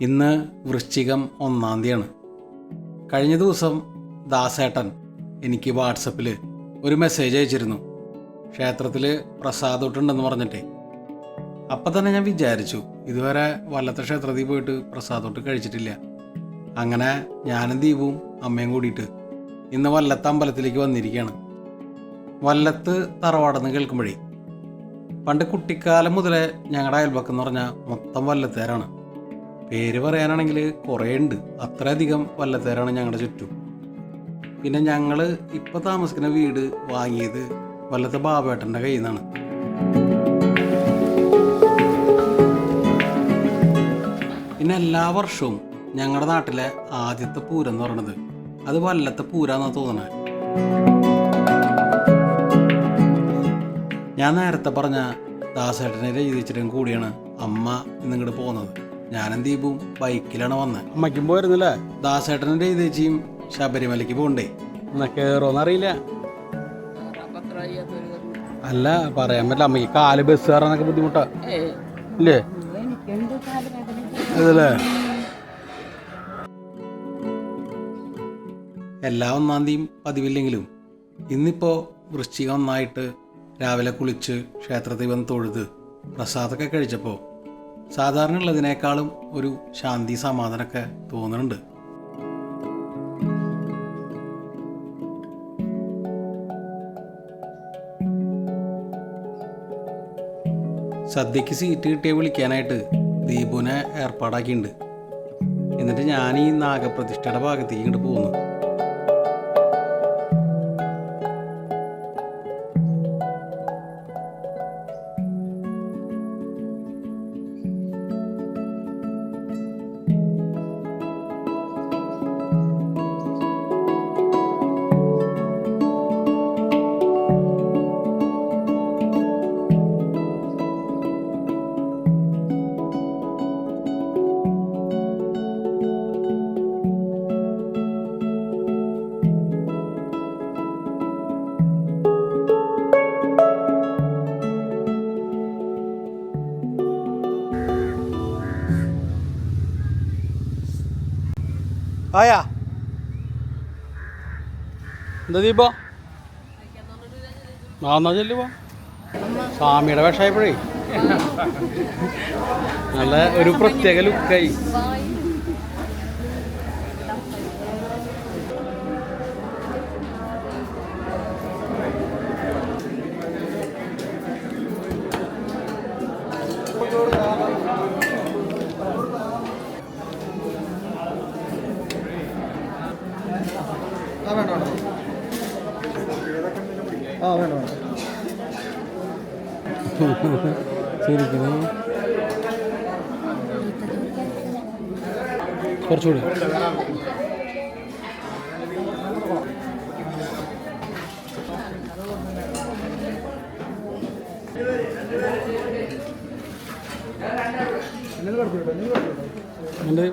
ഇന്ന് വൃശ്ചികം 1-ാം തീയതിയാണ്. കഴിഞ്ഞ ദിവസം ദാസേട്ടൻ എനിക്ക് വാട്സപ്പിൽ ഒരു മെസ്സേജ് അയച്ചിരുന്നു, ക്ഷേത്രത്തിൽ പ്രസാദോട്ടുണ്ടെന്ന് പറഞ്ഞിട്ടേ. അപ്പം തന്നെ ഞാൻ വിചാരിച്ചു, ഇതുവരെ വല്ലത്തെ ക്ഷേത്രത്തിൽ പോയിട്ട് പ്രസാദോട്ട് കഴിച്ചിട്ടില്ല. അങ്ങനെ ഞാനും ദീപവും അമ്മയും കൂടിയിട്ട് ഇന്ന് വല്ലത്തെ അമ്പലത്തിലേക്ക് വന്നിരിക്കുകയാണ്. വല്ലത്ത് തറവാടെന്ന് കേൾക്കുമ്പോഴേ, പണ്ട് കുട്ടിക്കാലം മുതലേ ഞങ്ങളുടെ അയൽപക്കം എന്ന് പറഞ്ഞാൽ മൊത്തം വല്ലത്തേരാണ്. പേര് പറയാനാണെങ്കിൽ കുറേ ഉണ്ട്, അത്രയധികം വല്ലത്തേരാണ് ഞങ്ങളുടെ ചുറ്റും. പിന്നെ ഞങ്ങൾ ഇപ്പോൾ താമസിക്കുന്ന വീട് വാങ്ങിയത് വല്ലത്തെ ബാബേട്ടൻ്റെ കയ്യിൽ നിന്നാണ്. പിന്നെ എല്ലാ വർഷവും ഞങ്ങളുടെ നാട്ടിലെ ആദ്യത്തെ പൂരം എന്ന് പറയുന്നത് അത് വല്ലത്തെ പൂരാന്നാണ് തോന്നണേ. ഞാൻ നേരത്തെ പറഞ്ഞ ദാസേട്ടനെ രചിച്ചിട്ടും കൂടിയാണ് അമ്മ ഇന്നിങ്ങോട്ട് പോകുന്നത്. ഞാനും ദീപും ബൈക്കിലാണ് വന്നത്. അമ്മയ്ക്കും പോയിരുന്നില്ലേ? ദാസേട്ടനും രചിച്ചും ശബരിമലയ്ക്ക് പോകണ്ടേ, എന്നാ കയറോന്നറിയില്ല. അല്ല, പറയാൻ പറ്റില്ല. അമ്മയ്ക്ക് കാല് ബസ് കയറാനൊക്കെ ബുദ്ധിമുട്ടാ ഇല്ലേ? അതല്ലേ, എല്ലാ 1-ാം തീയതിയും പതിവില്ലെങ്കിലും ഇന്നിപ്പോൾ വൃശ്ചികം 1 രാവിലെ കുളിച്ച് ക്ഷേത്രത്തിൽ വന്ന് തൊഴുത് പ്രസാദമൊക്കെ കഴിച്ചപ്പോൾ സാധാരണ ഉള്ളതിനേക്കാളും ഒരു ശാന്തി സമാധാനമൊക്കെ തോന്നുന്നുണ്ട്. സദ്യക്ക് സീറ്റ് കിട്ടിയ വിളിക്കാനായിട്ട് ദീപുവിനെ ഏർപ്പാടാക്കിയിട്ടുണ്ട്. എന്നിട്ട് ഞാൻ ഈ നാഗപ്രതിഷ്ഠയുടെ ഭാഗത്തേക്ക് ഇങ്ങോട്ട് പോകുന്നു. ആയാ എന്താ ദീപോ? എന്നാ ചെല്ലുപോ. സ്വാമിയുടെ വേഷമായപ്പോഴേ നല്ല ഒരു പ്രത്യേക ലുക്കായി. ശരിക്കും കുറച്ചുകൂടി എന്താ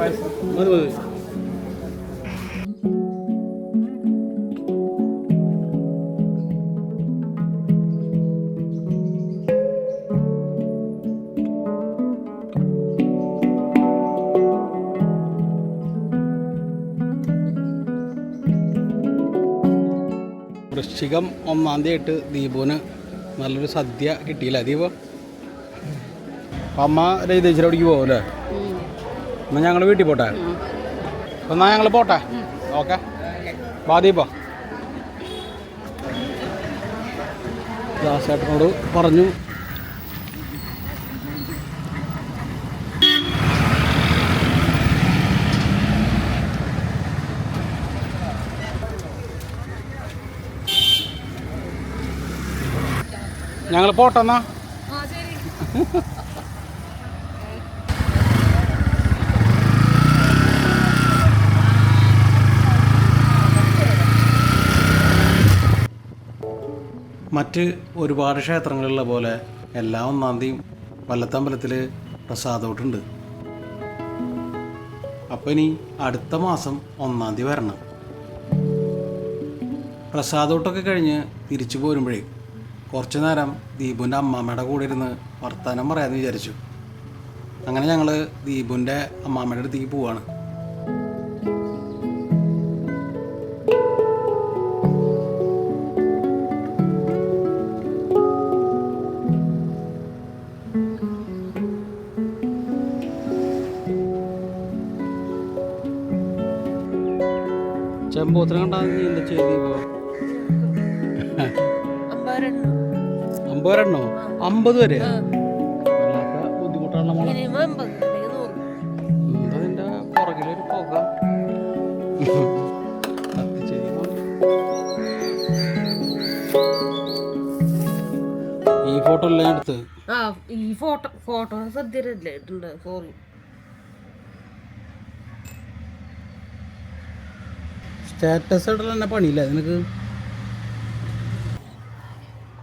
മതി മതി. വൃശ്ചികം 1-ാം തീയതി ദീപുവിന് നല്ലൊരു സദ്യ കിട്ടിയില്ല ദീപ. അമ്മ രജിതേശ്വരം അവിടേക്ക് പോകും അല്ലേ? എന്നാൽ ഞങ്ങൾ വീട്ടിൽ പോട്ടെ. എന്നാൽ ഞങ്ങൾ പോട്ടെ. ഓക്കെ വാ ദീപ. ദാസേട്ടനോട് പറഞ്ഞു ഞങ്ങൾ പോട്ടെന്നാ. മറ്റ് ഒരുപാട് ക്ഷേത്രങ്ങളിലുള്ള പോലെ എല്ലാ 1-ാം തീയതിയും വല്ലത്തമ്പലത്തിൽ പ്രസാദോട്ടുണ്ട്. അപ്പം ഇനി അടുത്ത മാസം 1-ാം തീയതി വരണം. പ്രസാദോട്ടൊക്കെ കഴിഞ്ഞ് തിരിച്ചു പോരുമ്പോഴേ കുറച്ച് നേരം ദീപുവിൻ്റെ അമ്മാമ്മയുടെ കൂടെ ഇരുന്ന് വർത്തമാനം പറയാമെന്ന് വിചാരിച്ചു. അങ്ങനെ ഞങ്ങൾ ദീപുവിൻ്റെ അമ്മാമ്മയുടെ അടുത്തേക്ക് പോവാണ്. ചെമ്പോത്തിന് കണ്ടാൽ നീ എന്താ ചെയ്ത് ദീപോ? 50 50 വരെ വല്ലാത്ത ബുദ്ധിമുട്ടാണല്ലോ മോളെ. എന്താ നിന്റെ പുറകിലൊരു പുക ഈ ഫോട്ടോ എല്ലാം എടുത്ത് ഈ ഫോട്ടോ സദ്യല്ലേ സോറി. സ്റ്റാറ്റസ് ഇടൽ തന്നെ പണിയില്ല നിനക്ക്.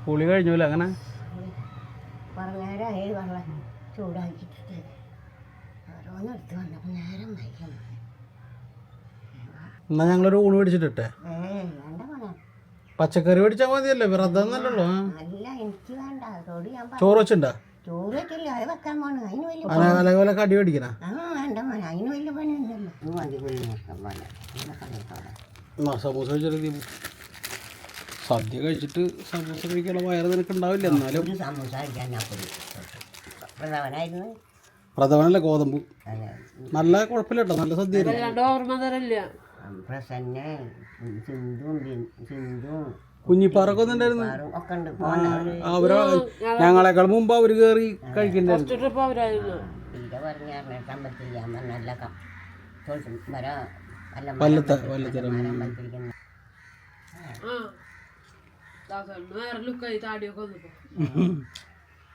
കുളി കഴിഞ്ഞൂല അങ്ങനെ എന്നാ ഞങ്ങളൊരു ഊണ് മേടിച്ചിട്ടെ. പച്ചക്കറി മേടിച്ചാൽ മതിയല്ലേ, വ്രതം എന്നല്ലല്ലോ. ചോറ് വെച്ചിണ്ടാ? അതേപോലെ കടി മേടിക്കണ സമൂസ കഴിച്ചാൽ സദ്യ കഴിച്ചിട്ട് സമൂസ കഴിക്കാനുള്ള വയറ് നിനക്ക് ഉണ്ടാവില്ല. എന്നാലും പ്രഥമനല്ല ഗോതമ്പ് നല്ല കുഴപ്പമില്ല കേട്ടോ, നല്ല സദ്യ. കുഞ്ഞിപ്പാറൊക്കെ ഒന്നുണ്ടായിരുന്നു. അവര് ഞങ്ങളെക്കാൾ മുമ്പ് അവര് കയറി കഴിക്കണ്ടായിരുന്നു.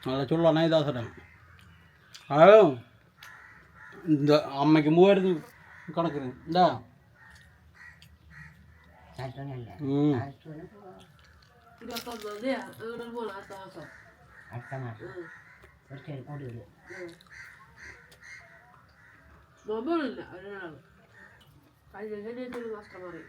നല്ല ചുള്ളനായി ദാസടം. അയ്യോ എന്താ അമ്മയ്ക്കും പോവായിരുന്നു കണക്കിന്. എന്താ നോമ്പില്ല ഒരാൾ കഴിഞ്ഞ നഷ്ടം പറയും.